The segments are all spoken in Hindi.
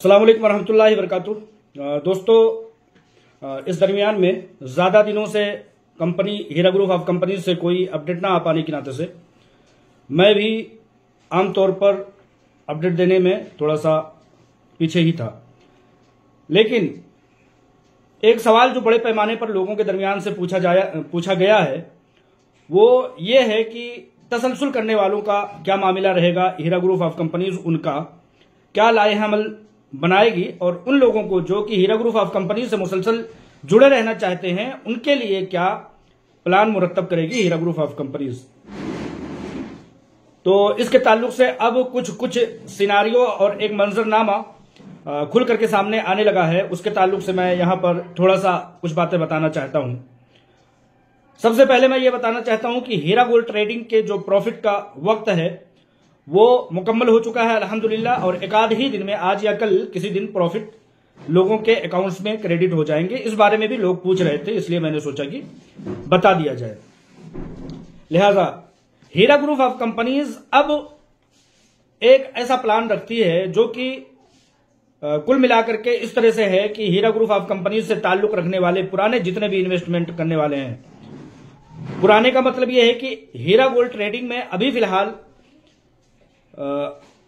अस्सलाम वालेकुम वरहमतुल्लाहि वबरकातुहू। दोस्तों, इस दरमियान में ज़्यादा दिनों से company Heera group of company से कोई अपडेट ना आ पाने की नाते से मैं भी आमतौर पर अपडेट देने में थोड़ा सा पीछे ही था। लेकिन एक सवाल जो बड़े पैमाने पर लोगों के दरमियान से पूछा गया है वो ये है कि तसलसल करने वालों का क्या मामला रहेगा, हीरा ग्रुप ऑफ कंपनीज उनका क्या लाएहमल बनाएगी और उन लोगों को जो कि हीरा ग्रुप ऑफ कंपनी से मुसलसल जुड़े रहना चाहते हैं उनके लिए क्या प्लान मुरत्तब करेगी हीरा ग्रुप ऑफ कंपनीज। तो इसके ताल्लुक से अब कुछ सिनारियो और एक मंजरनामा खुल करके सामने आने लगा है। उसके ताल्लुक से मैं यहां पर थोड़ा सा कुछ बातें बताना चाहता हूं। सबसे पहले मैं ये बताना चाहता हूं कि हीरा गोल्ड ट्रेडिंग के जो प्रॉफिट का वक्त है वो मुकम्मल हो चुका है अल्हम्दुलिल्लाह, और एक आध ही दिन में आज या कल किसी दिन प्रॉफिट लोगों के अकाउंट्स में क्रेडिट हो जाएंगे। इस बारे में भी लोग पूछ रहे थे, इसलिए मैंने सोचा कि बता दिया जाए। लिहाजा हीरा ग्रुप ऑफ कंपनीज अब एक ऐसा प्लान रखती है जो कि कुल मिलाकर के इस तरह से है कि हीरा ग्रुप ऑफ कंपनीज से ताल्लुक रखने वाले पुराने जितने भी इन्वेस्टमेंट करने वाले हैं, पुराने का मतलब यह है कि हीरा गोल्ड ट्रेडिंग में अभी फिलहाल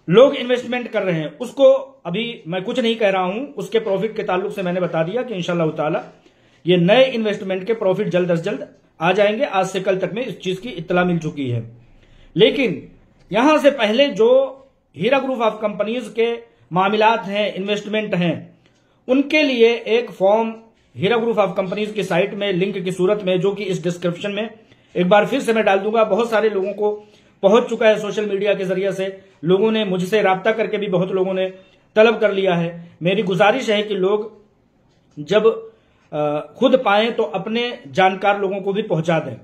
लोग इन्वेस्टमेंट कर रहे हैं, उसको अभी मैं कुछ नहीं कह रहा हूं। उसके प्रॉफिट के ताल्लुक से मैंने बता दिया कि इंशाअल्लाह ताला ये नए इन्वेस्टमेंट के प्रॉफिट जल्द अज जल्द आ जाएंगे। आज से कल तक में इस चीज की इत्तला मिल चुकी है। लेकिन यहां से पहले जो हीरा ग्रुप ऑफ कंपनीज के मामलात हैं, इन्वेस्टमेंट हैं, उनके लिए एक form Heera group of companies की साइट में लिंक की सूरत में, जो कि इस डिस्क्रिप्शन में एक बार फिर से मैं डाल दूंगा। बहुत सारे लोगों को पहुंच चुका है सोशल मीडिया के जरिए से, लोगों ने मुझसे राब्ता करके भी बहुत लोगों ने तलब कर लिया है। मेरी गुजारिश है कि लोग जब खुद पाएं तो अपने जानकार लोगों को भी पहुंचा दें,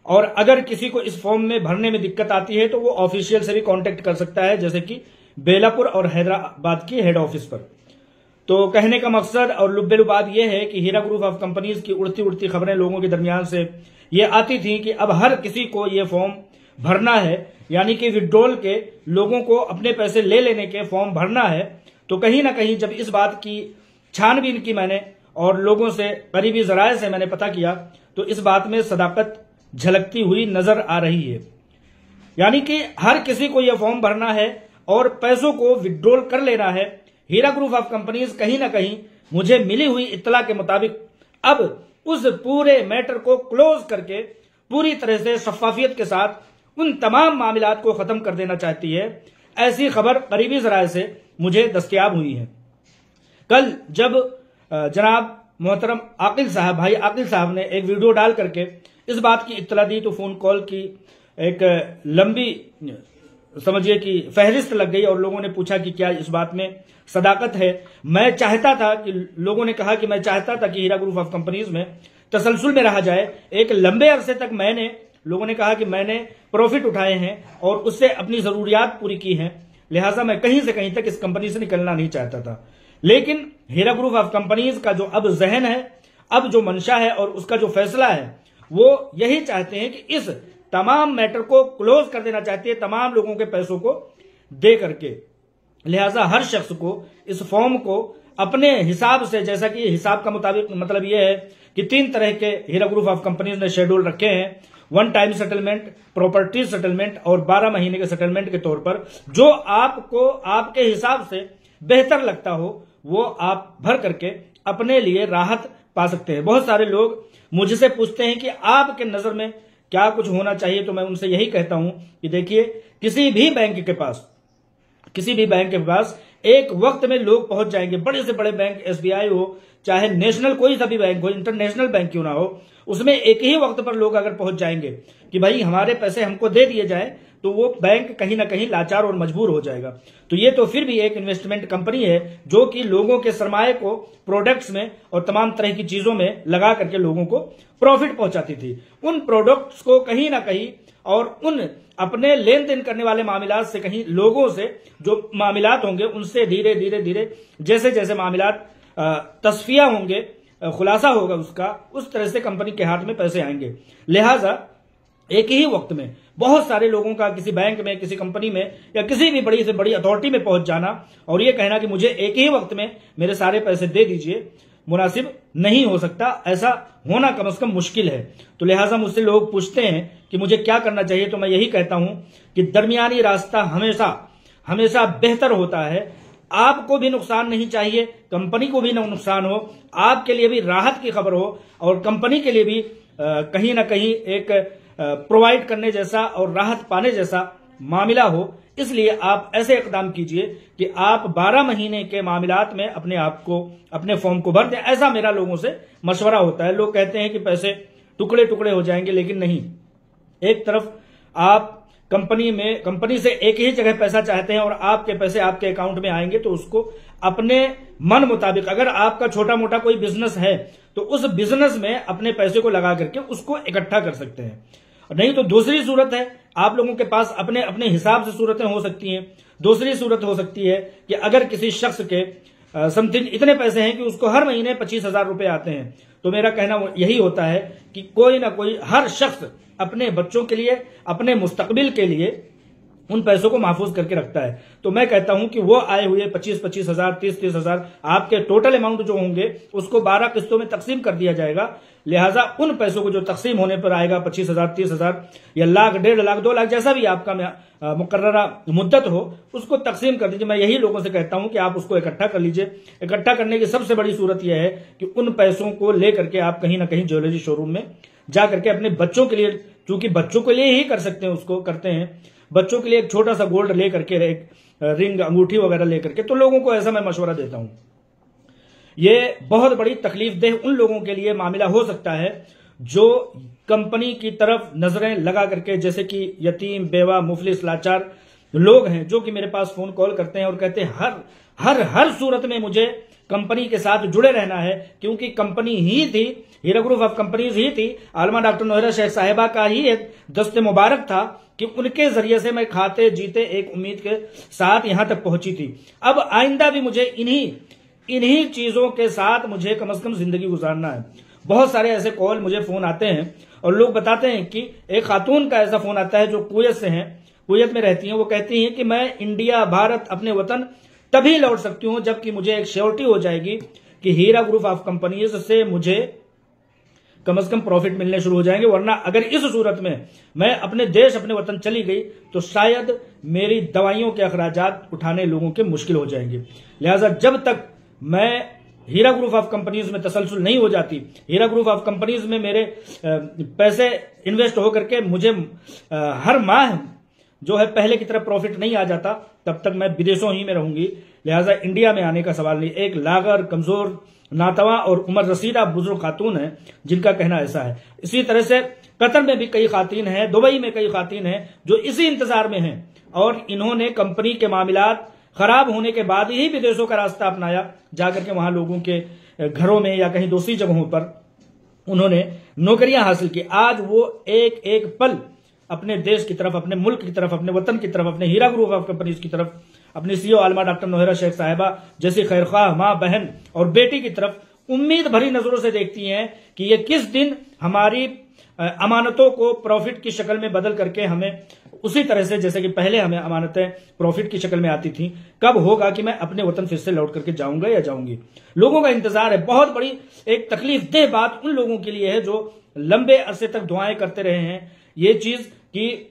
और अगर किसी को इस फॉर्म में भरने में दिक्कत आती है तो वो ऑफिशियल से भी कांटेक्ट कर सकता है, जैसे कि बेलापुर और हैदराबाद की हेड ऑफिस पर। तो कहने का मकसद और लुब्बे-लुबाद यह है कि हीरा ग्रुप ऑफ कंपनीज की उड़ती उड़ती खबरें लोगों के दरमियान से ये आती थी कि अब हर किसी को ये फॉर्म भरना है, यानी कि विड्रॉल के लोगों को अपने पैसे ले लेने के फॉर्म भरना है। तो कहीं ना कहीं जब इस बात की छानबीन की मैंने और लोगों से, करीबी जराये से मैंने पता किया, तो इस बात में सदाकत झलकती हुई नजर आ रही है। यानी कि हर किसी को यह फॉर्म भरना है और पैसों को विड्रॉल कर लेना है। हीरा ग्रुप ऑफ कंपनीज कहीं ना कहीं मुझे मिली हुई इत्तला के मुताबिक अब उस पूरे मैटर को क्लोज करके पूरी तरह से शफाफियत के साथ उन तमाम मामलात को खत्म कर देना चाहती है। ऐसी खबर करीबी जराये से मुझे दस्तयाब हुई है। कल जब जनाब मोहतरम आकिल साहब, भाई आकिल साहब ने एक वीडियो डाल करके इस बात की इत्तला दी तो फोन कॉल की एक लंबी, समझिए कि फहरिस्त लग गई और लोगों ने पूछा कि क्या इस बात में सदाकत है। मैं चाहता था कि, लोगों ने कहा कि मैं चाहता था कि हीरा ग्रुप ऑफ कंपनीज में तसलसल में रहा जाए। एक लंबे अरसे तक लोगों ने कहा कि मैंने प्रॉफिट उठाए हैं और उससे अपनी जरूरियात पूरी की हैं, लिहाजा मैं कहीं से कहीं तक इस कंपनी से निकलना नहीं चाहता था। लेकिन हीरा ग्रुप ऑफ कंपनीज का जो अब जहन है, अब जो मंशा है और उसका जो फैसला है, वो यही चाहते हैं कि इस तमाम मैटर को क्लोज कर देना चाहती है, तमाम लोगों के पैसों को दे करके। लिहाजा हर शख्स को इस फॉर्म को अपने हिसाब से, जैसा कि हिसाब का मुताबिक मतलब यह है कि 3 तरह के हीरा ग्रुप ऑफ कंपनीज ने शेड्यूल रखे हैं, 1 टाइम सेटलमेंट, प्रॉपर्टी सेटलमेंट और 12 महीने के सेटलमेंट के तौर पर। जो आपको आपके हिसाब से बेहतर लगता हो वो आप भर करके अपने लिए राहत पा सकते हैं। बहुत सारे लोग मुझसे पूछते हैं कि आपके नजर में क्या कुछ होना चाहिए, तो मैं उनसे यही कहता हूं कि देखिए, किसी भी बैंक के पास एक वक्त में लोग पहुंच जाएंगे। बड़े से बड़े बैंक, एसबीआई हो, चाहे नेशनल कोई सा भी बैंक हो, इंटरनेशनल बैंक क्यों ना हो, उसमें एक ही वक्त पर लोग अगर पहुंच जाएंगे कि भाई हमारे पैसे हमको दे दिए जाए, तो वो बैंक कहीं ना कहीं लाचार और मजबूर हो जाएगा। तो ये तो फिर भी एक इन्वेस्टमेंट कंपनी है जो कि लोगों के सरमाए को प्रोडक्ट्स में और तमाम तरह की चीजों में लगा करके लोगों को प्रॉफिट पहुंचाती थी। उन प्रोडक्ट्स को कहीं ना कहीं और उन अपने लेन देन करने वाले मामलात से, कहीं लोगों से जो मामलात होंगे उनसे धीरे धीरे जैसे जैसे मामलात तस्फिया होंगे, खुलासा होगा उसका, उस तरह से कंपनी के हाथ में पैसे आएंगे। लिहाजा एक ही वक्त में बहुत सारे लोगों का किसी बैंक में, किसी कंपनी में या किसी भी बड़ी से बड़ी अथॉरिटी में पहुंच जाना और ये कहना कि मुझे एक ही वक्त में मेरे सारे पैसे दे दीजिए, मुनासिब नहीं हो सकता। ऐसा होना कम से कम मुश्किल है। तो लिहाजा मुझसे लोग पूछते हैं कि मुझे क्या करना चाहिए, तो मैं यही कहता हूं कि दरमियानी रास्ता हमेशा हमेशा बेहतर होता है। आपको भी नुकसान नहीं चाहिए, कंपनी को भी नुकसान हो, आपके लिए भी राहत की खबर हो और कंपनी के लिए भी कहीं ना कहीं एक प्रोवाइड करने जैसा और राहत पाने जैसा मामला हो। इसलिए आप ऐसे इकदाम कीजिए कि आप 12 महीने के मामलात में अपने आप को, अपने फॉर्म को भर दें। ऐसा मेरा लोगों से मशवरा होता है। लोग कहते हैं कि पैसे टुकड़े टुकड़े हो जाएंगे, लेकिन नहीं। एक तरफ आप कंपनी से एक ही जगह पैसा चाहते हैं और आपके पैसे आपके अकाउंट में आएंगे, तो उसको अपने मन मुताबिक, अगर आपका छोटा मोटा कोई बिजनेस है तो उस बिजनेस में अपने पैसे को लगा करके उसको इकट्ठा कर सकते हैं। नहीं तो दूसरी सूरत है, आप लोगों के पास अपने अपने हिसाब से सूरतें हो सकती हैं। दूसरी सूरत हो सकती है कि अगर किसी शख्स के समथिंग इतने पैसे हैं कि उसको हर महीने 25,000 रुपए आते हैं, तो मेरा कहना यही होता है कि कोई ना कोई, हर शख्स अपने बच्चों के लिए, अपने मुस्तकबिल के लिए उन पैसों को महफूज करके रखता है। तो मैं कहता हूं कि वो आए हुए 25,000, 30,000 आपके टोटल अमाउंट जो होंगे उसको 12 किस्तों में तकसीम कर दिया जाएगा। लिहाजा उन पैसों को जो तकसीम होने पर आएगा, 25,000, 30,000 या लाख, 1.5 लाख, 2 लाख, जैसा भी आपका मुकर्ररा मुद्दत हो, उसको तकसीम कर दीजिए। मैं यही लोगों से कहता हूं कि आप उसको इकट्ठा कर लीजिए। इकट्ठा करने की सबसे बड़ी सूरत यह है कि उन पैसों को लेकर के आप कहीं ना कहीं ज्वेलरी शोरूम में जाकर के अपने बच्चों के लिए, चूंकि बच्चों के लिए ही कर सकते हैं, उसको करते हैं, बच्चों के लिए एक छोटा सा गोल्ड लेकर के, एक रिंग, अंगूठी वगैरह लेकर के, तो लोगों को ऐसा मैं मशवरा देता हूं। ये बहुत बड़ी तकलीफ देह उन लोगों के लिए मामला हो सकता है जो कंपनी की तरफ नजरें लगा करके, जैसे कि यतीम, बेवा, मुफलिस, लाचार लोग हैं, जो कि मेरे पास फोन कॉल करते हैं और कहते हैं हर सूरत में मुझे कंपनी के साथ जुड़े रहना है, क्योंकि कंपनी ही थी, हीरा ग्रुप ऑफ कंपनीज ही थी, आलमा डॉक्टर नोहरा शेख साहिबा का ही एक दस्ते मुबारक था कि उनके जरिए से मैं खाते जीते एक उम्मीद के साथ यहां तक पहुंची थी। अब आइंदा भी मुझे इन्हीं चीजों के साथ मुझे कम से कम जिंदगी गुजारना है। बहुत सारे ऐसे कॉल, मुझे फोन आते हैं और लोग बताते हैं कि एक खातून का ऐसा फोन आता है जो कुवैत से हैं, कुवैत में रहती हैं। वो कहती हैं कि मैं इंडिया, भारत, अपने वतन तभी लौट सकती हूं जबकि मुझे एक श्योरिटी हो जाएगी कि हीरा ग्रुप ऑफ कंपनीज से मुझे कम से कम प्रॉफिट मिलने शुरू हो जाएंगे। वरना अगर इस सूरत में मैं अपने देश, अपने वतन चली गई तो शायद मेरी दवाइयों के अखराजात उठाने लोगों के मुश्किल हो जाएंगे। लिहाजा जब तक मैं हीरा ग्रुप ऑफ कंपनीज में तसलसल नहीं हो जाती, हीरा ग्रुप ऑफ कंपनीज में मेरे पैसे इन्वेस्ट होकर के मुझे हर माह जो है पहले की तरह प्रॉफिट नहीं आ जाता, तब तक मैं विदेशों ही में रहूंगी। लिहाजा इंडिया में आने का सवाल नहीं। एक लागर, कमजोर, नातवा और उम्र रसीदा बुजुर्ग खातून है जिनका कहना ऐसा है। इसी तरह से कतर में भी कई खातून हैं, दुबई में कई खातून हैं जो इसी इंतजार में हैं और इन्होंने कंपनी के मामलात खराब होने के बाद ही विदेशों का रास्ता अपनाया, जाकर के वहां लोगों के घरों में या कहीं दूसरी जगहों पर उन्होंने नौकरियां हासिल की। आज वो एक एक पल अपने देश की तरफ, अपने मुल्क की तरफ, अपने वतन की तरफ, अपने हीरा ग्रुप ऑफ कंपनीज की तरफ, अपनी सीईओ आलमा डॉक्टर नोहरा शेख साहिबा जैसी खैरख्वाह मां, बहन और बेटी की तरफ उम्मीद भरी नजरों से देखती हैं कि ये किस दिन हमारी अमानतों को प्रॉफिट की शक्ल में बदल करके हमें उसी तरह से, जैसे कि पहले हमें अमानतें प्रॉफिट की शक्ल में आती थी, कब होगा कि मैं अपने वतन फिर से लौट करके जाऊंगा या जाऊंगी। लोगों का इंतजार है। बहुत बड़ी एक तकलीफ देह बात उन लोगों के लिए है जो लंबे अरसे तक दुआएं करते रहे हैं ये चीज कि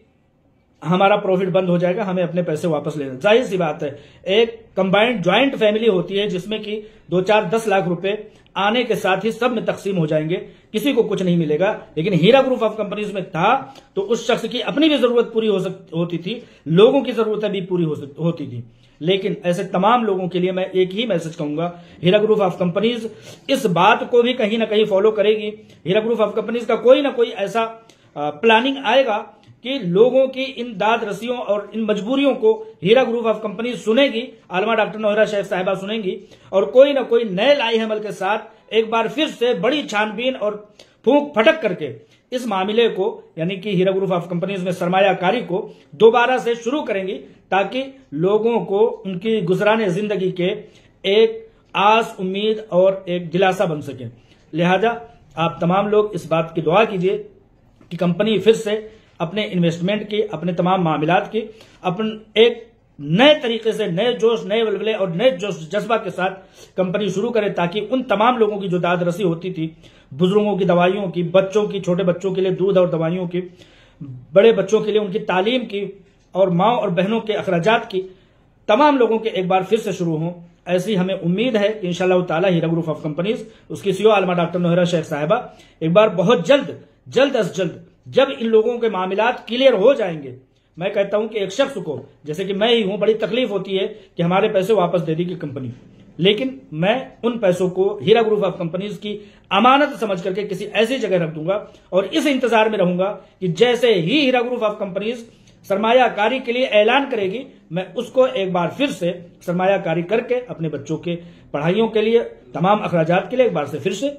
हमारा प्रॉफिट बंद हो जाएगा, हमें अपने पैसे वापस लेना। जाहिर सी बात है, एक कंबाइंड ज्वाइंट फैमिली होती है जिसमें कि 2, 4, 10 लाख रुपए आने के साथ ही सब में तकसीम हो जाएंगे, किसी को कुछ नहीं मिलेगा। लेकिन हीरा ग्रुप ऑफ कंपनीज में था तो उस शख्स की अपनी भी जरूरत पूरी होती थी, लोगों की जरूरतें भी पूरी होती थी। लेकिन ऐसे तमाम लोगों के लिए मैं एक ही मैसेज कहूंगा, हीरा ग्रुप ऑफ कंपनीज इस बात को भी कहीं ना कहीं फॉलो करेगी। हीरा ग्रुप ऑफ कंपनीज का कोई ना कोई ऐसा प्लानिंग आएगा कि लोगों की इन दाद रसियों और इन मजबूरियों को हीरा ग्रुप ऑफ कंपनी सुनेगी, आलमा डॉक्टर नोहरा शेख साहिबा सुनेंगी और कोई ना कोई नए लाई हमल के साथ एक बार फिर से बड़ी छानबीन और फूंक फटक करके इस मामले को, यानी कि हीरा ग्रुप ऑफ कंपनीज में सरमायाकारी को दोबारा से शुरू करेंगी, ताकि लोगों को उनकी गुजराने जिंदगी के एक आस, उम्मीद और एक दिलासा बन सके। लिहाजा आप तमाम लोग इस बात की दुआ कीजिए कि कंपनी फिर से अपने इन्वेस्टमेंट की, अपने तमाम मामलात की, अपन एक नए तरीके से, नए जोश, नए वलवले और नए जोश जज्बा के साथ कंपनी शुरू करें, ताकि उन तमाम लोगों की जो दाद रसी होती थी, बुजुर्गों की दवाइयों की, बच्चों की, छोटे बच्चों के लिए दूध और दवाइयों की, बड़े बच्चों के लिए उनकी तालीम की और माँ और बहनों के अखराजात की, तमाम लोगों के एक बार फिर से शुरू हों। ऐसी हमें उम्मीद है कि इंशाअल्लाह ताला हीरा ग्रुप ऑफ कंपनीज, उसकी सीईओ आलमा डॉक्टर नोहरा शेख साहिबा एक बार बहुत जल्द अज जल्द जब इन लोगों के मामलात क्लियर हो जाएंगे, मैं कहता हूं कि एक शख्स को, जैसे कि मैं ही हूं, बड़ी तकलीफ होती है कि हमारे पैसे वापस दे देगी कंपनी, लेकिन मैं उन पैसों को हीरा ग्रुप ऑफ कंपनीज की अमानत समझ करके किसी ऐसी जगह रख दूंगा और इस इंतजार में रहूंगा कि जैसे ही हीरा ग्रुप ऑफ कंपनीज सरमायाकारी के लिए ऐलान करेगी, मैं उसको एक बार फिर से सरमायाकारी करके अपने बच्चों के पढ़ाइयों के लिए, तमाम अखराजात के लिए एक बार से फिर से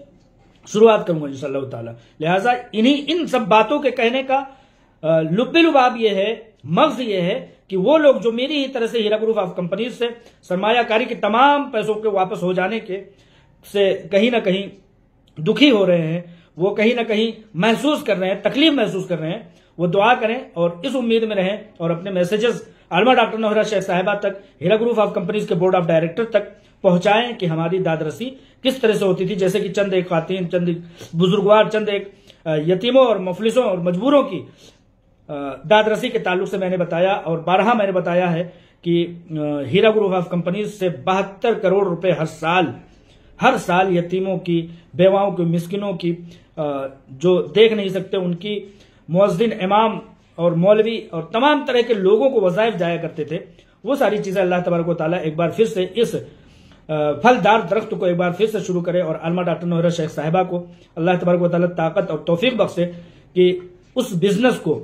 शुरुआत करूंगा इंशाअल्लाह ताला। लिहाजा इन सब बातों के कहने का लुब्बे-लुबाब ये है, मगज ये है कि वो लोग जो मेरी ही तरह से हीरा ग्रुप ऑफ कंपनीज से सरमायाकारी के तमाम पैसों के वापस हो जाने के से कहीं ना कहीं दुखी हो रहे हैं, वो कहीं ना कहीं महसूस कर रहे हैं, तकलीफ महसूस कर रहे हैं, वो दुआ करें और इस उम्मीद में रहें और अपने मैसेजेस आलमा डॉक्टर नोहरा शेख साहिबा तक, हीरा ग्रुप ऑफ कंपनीज के बोर्ड ऑफ डायरेक्टर तक पहुंचाएं कि हमारी दादरसी किस तरह से होती थी। जैसे कि चंद एक खातिन, चंद एक बुजुर्गवार, चंद एक यतीमों और मुफलिसों और मजबूरों की दादरसी के ताल्लुक से मैंने बताया, और बारहा मैंने बताया है कि हीरा ग्रुप ऑफ कंपनीज से 72 करोड़ रुपए हर साल यतीमों की, बेवाओं की, मिस्किनों की, जो देख नहीं सकते उनकी, मुअज्जिन, इमाम और मौलवी और तमाम तरह के लोगों को वज़ाइफ जाया करते थे। वो सारी चीजें अल्लाह तबारक व तआला एक बार फिर से इस फलदार दरख्त को एक बार फिर से शुरू करे और आलमा डॉक्टर नोहरा शेख साहिबा को अल्लाह तबारक व तआला ताकत और तौफीक बख्शे कि उस बिजनेस को,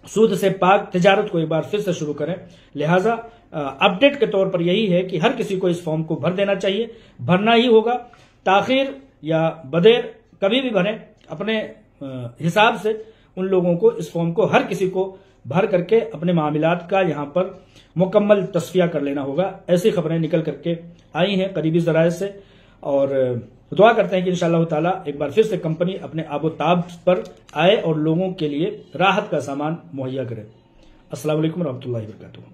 सूद से पाक तिजारत को एक बार फिर से शुरू करें। लिहाजा अपडेट के तौर पर यही है कि हर किसी को इस फॉर्म को भर देना चाहिए, भरना ही होगा, ताखीर या बदेर कभी भी भरें, अपने हिसाब से उन लोगों को, इस फॉर्म को हर किसी को भर करके अपने मामलात का यहां पर मुकम्मल तस्फिया कर लेना होगा। ऐसी खबरें निकल करके आई हैं करीबी ज़राए से, और दुआ करते हैं कि इंशाअल्लाह ताला एक बार फिर से कंपनी अपने आबोताब पर आए और लोगों के लिए राहत का सामान मुहैया करे। अस्सलाम वालेकुम रहमतुल्लाहि व बरकातुहू।